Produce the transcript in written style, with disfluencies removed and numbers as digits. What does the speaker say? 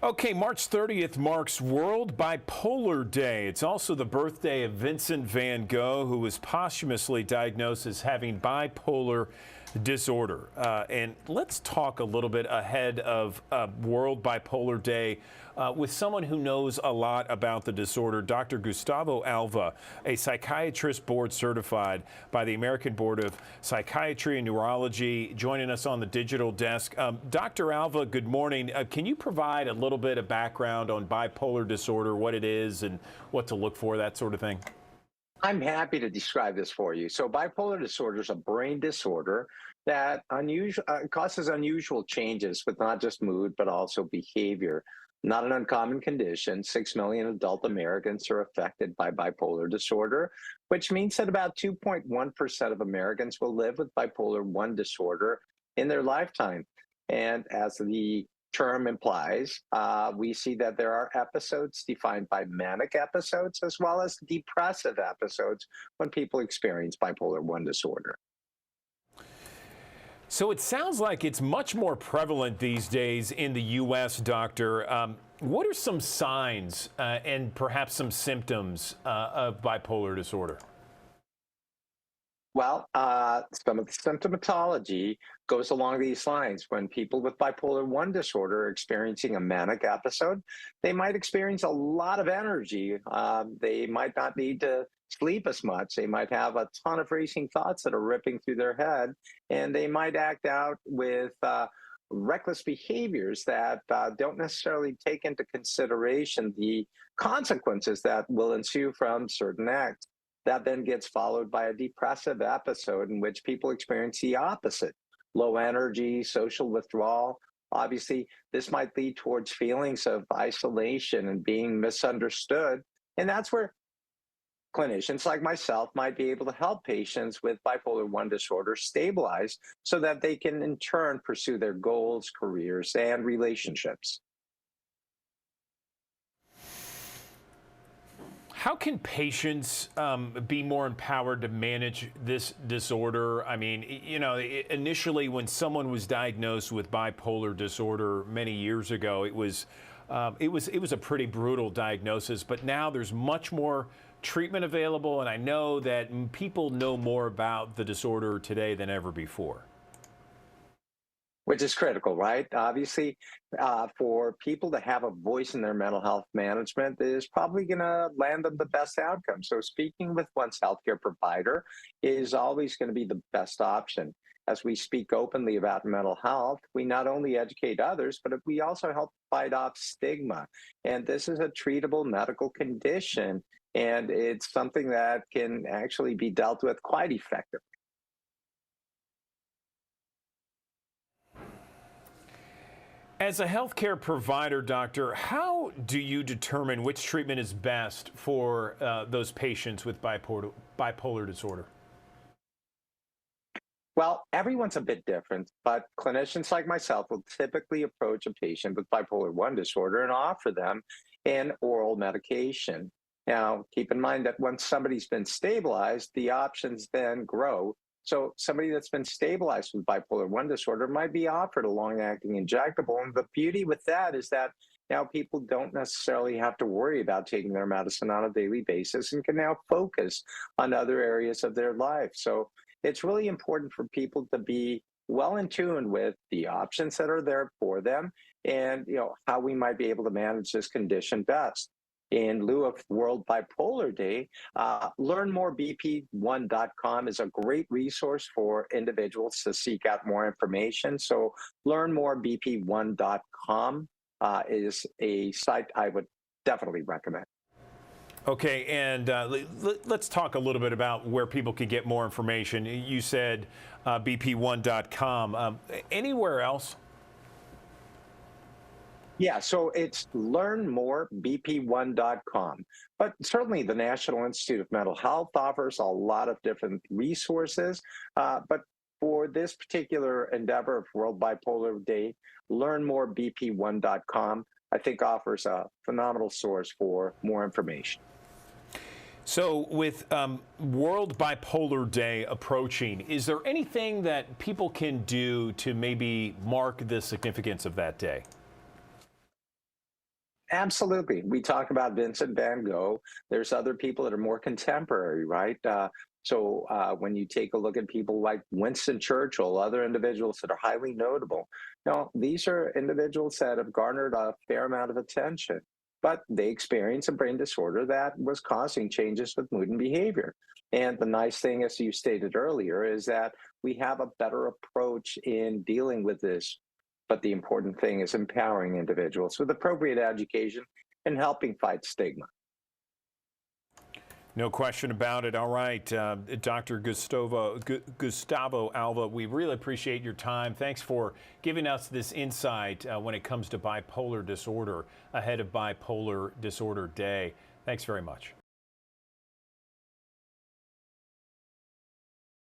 Okay, March 30th marks World Bipolar Day. It's also the birthday of Vincent van Gogh, who was posthumously diagnosed as having bipolar disorder. And let's talk a little bit ahead of World Bipolar Day with someone who knows a lot about the disorder, Dr. Gustavo Alva, a psychiatrist board certified by the American Board of Psychiatry and Neurology, joining us on the digital desk. Dr. Alva, good morning. Can you provide a little bit of background on bipolar disorder, what it is and what to look for, that sort of thing? I'm happy to describe this for you. So, bipolar disorder is a brain disorder that causes unusual changes with not just mood, but also behavior. Not an uncommon condition. 6 million adult Americans are affected by bipolar disorder, which means that about 2.1% of Americans will live with bipolar 1 disorder in their lifetime. And as the term implies, we see that there are episodes defined by manic episodes as well as depressive episodes when people experience bipolar 1 disorder. So it sounds like it's much more prevalent these days in the U.S., doctor. What are some signs and perhaps some symptoms of bipolar disorder? Well, some of the symptomatology goes along these lines. When people with bipolar 1 disorder are experiencing a manic episode, they might experience a lot of energy. They might not need to sleep as much. They might have a ton of racing thoughts that are ripping through their head, and they might act out with reckless behaviors that don't necessarily take into consideration the consequences that will ensue from certain acts. That then gets followed by a depressive episode in which people experience the opposite: low energy, social withdrawal. Obviously, this might lead towards feelings of isolation and being misunderstood. And that's where clinicians like myself might be able to help patients with bipolar 1 disorder stabilize so that they can, in turn, pursue their goals, careers, and relationships. How can patients be more empowered to manage this disorder? I mean, initially when someone was diagnosed with bipolar disorder many years ago, it was a pretty brutal diagnosis. But now there's much more treatment available, and I know that people know more about the disorder today than ever before. Which is critical, right? Obviously, for people to have a voice in their mental health management is probably going to land them the best outcome. So, speaking with one's healthcare provider is always going to be the best option. As we speak openly about mental health, we not only educate others, but we also help fight off stigma. And this is a treatable medical condition, and it's something that can actually be dealt with quite effectively. As a healthcare provider, doctor, how do you determine which treatment is best for those patients with bipolar disorder? Well, everyone's a bit different, but clinicians like myself will typically approach a patient with bipolar 1 disorder and offer them an oral medication. Now, keep in mind that once somebody's been stabilized, the options then grow. So, somebody that's been stabilized with bipolar 1 disorder might be offered a long acting injectable. And the beauty with that is that now people don't necessarily have to worry about taking their medicine on a daily basis and can now focus on other areas of their life. So, it's really important for people to be well in tune with the options that are there for them and how we might be able to manage this condition best. In lieu of World Bipolar Day, Learn More BP1.com is a great resource for individuals to seek out more information. So Learn More BP1.com is a site I would definitely recommend. Okay, and let's talk a little bit about where people can get more information. You said BP1.com. Anywhere else? Yeah, so it's learnmorebp1.com. But certainly the National Institute of Mental Health offers a lot of different resources. But for this particular endeavor of World Bipolar Day, learnmorebp1.com, I think offers a phenomenal source for more information. So with World Bipolar Day approaching, is there anything that people can do to maybe mark the significance of that day? Absolutely. We talk about Vincent van Gogh. There's other people that are more contemporary, right? When you take a look at people like Winston Churchill, other individuals that are highly notable, these are individuals that have garnered a fair amount of attention, but they experienced a brain disorder that was causing changes with mood and behavior. And the nice thing, as you stated earlier, is that we have a better approach in dealing with this. But the important thing is empowering individuals with appropriate education and helping fight stigma. No question about it. All right, Dr. Gustavo Alva, we really appreciate your time. Thanks for giving us this insight when it comes to bipolar disorder ahead of Bipolar Disorder Day. Thanks very much.